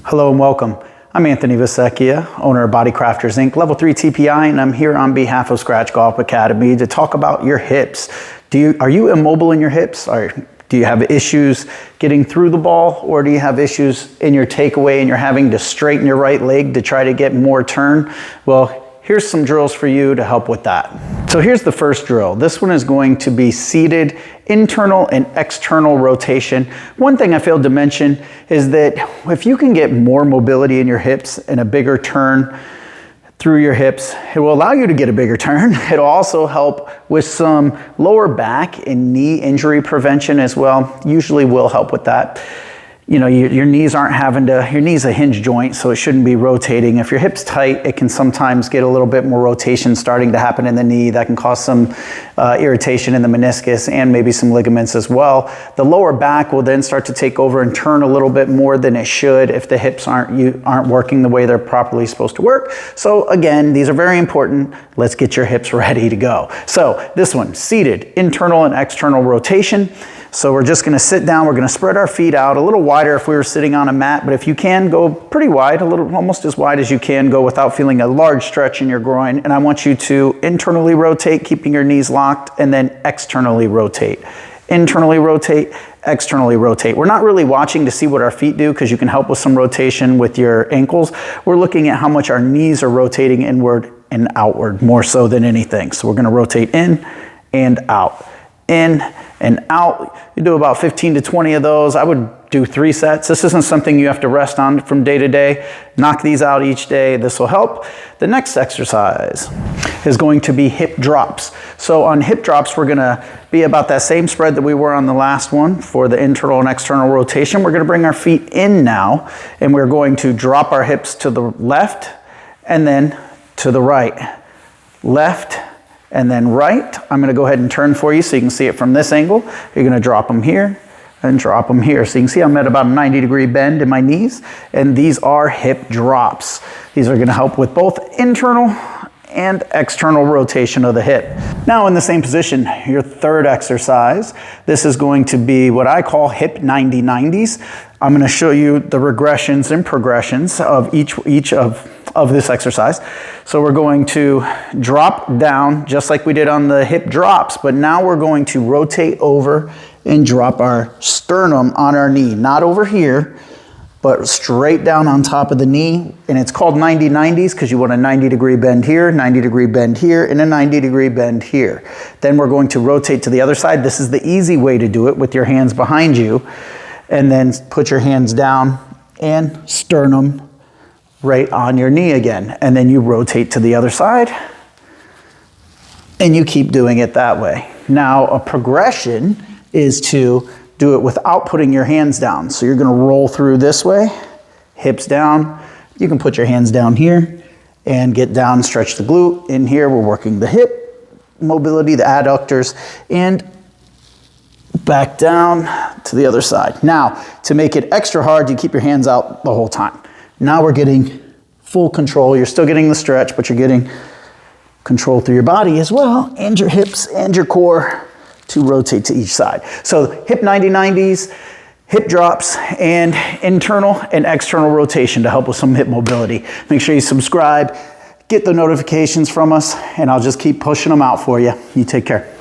Hello and welcome. I'm Anthony Vessecchia, owner of Body Crafters Inc., Level 3 TPI, and I'm here on behalf of Scratch Golf Academy to talk about your hips. Are you immobile in your hips? Do you have issues getting through the ball, or do you have issues in your takeaway and you're having to straighten your right leg to try to get more turn? Well, here's some drills for you to help with that. So here's the first drill. This one is going to be seated internal and external rotation. One thing I failed to mention is that if you can get more mobility in your hips and a bigger turn through your hips, it will allow you to get a bigger turn. It'll also help with some lower back and knee injury prevention as well. Usually will help with that. You know, your knees aren't your knee's a hinge joint, so it shouldn't be rotating. If your hip's tight, it can sometimes get a little bit more rotation starting to happen in the knee. That can cause some irritation in the meniscus and maybe some ligaments as well. The lower back will then start to take over and turn a little bit more than it should if the hips aren't working the way they're properly supposed to work. So again, these are very important. Let's get your hips ready to go. So this one, seated, internal and external rotation. So we're just gonna sit down, we're gonna spread our feet out a little wider if we were sitting on a mat, but if you can, go pretty wide, almost as wide as you can go without feeling a large stretch in your groin. And I want you to internally rotate, keeping your knees locked, and then externally rotate. Internally rotate, externally rotate. We're not really watching to see what our feet do because you can help with some rotation with your ankles. We're looking at how much our knees are rotating inward and outward more so than anything. So we're gonna rotate in and out. In and out. You do about 15 to 20 of those. I would do 3 sets. This isn't something you have to rest on from day to day. Knock these out each day. This will help. The next exercise is going to be hip drops. So on hip drops, we're gonna be about that same spread that we were on the last one for the internal and external rotation. We're gonna bring our feet in now, and we're going to drop our hips to the left and then to the right. Left, and then right. I'm gonna go ahead and turn for you so you can see it from this angle. You're gonna drop them here and drop them here. So you can see I'm at about a 90-degree bend in my knees, and these are hip drops. These are gonna help with both internal and external rotation of the hip. Now in the same position, your third exercise, this is going to be what I call hip 90-90s. I'm gonna show you the regressions and progressions of each of this exercise. So we're going to drop down just like we did on the hip drops, but now we're going to rotate over and drop our sternum on our knee, not over here, but straight down on top of the knee. And it's called 90-90s because you want a 90-degree bend here, 90-degree bend here, and a 90-degree bend here. Then we're going to rotate to the other side. This is the easy way to do it with your hands behind you. And then put your hands down and sternum right on your knee again. And then you rotate to the other side and you keep doing it that way. Now a progression is to do it without putting your hands down. So you're gonna roll through this way, hips down. You can put your hands down here and get down, stretch the glute. In here, we're working the hip mobility, the adductors, and back down to the other side. Now, to make it extra hard, you keep your hands out the whole time. Now we're getting full control. You're still getting the stretch, but you're getting control through your body as well, and your hips and your core to rotate to each side. So hip 90-90s, hip drops, and internal and external rotation to help with some hip mobility. Make sure you subscribe, get the notifications from us, and I'll just keep pushing them out for you. You take care.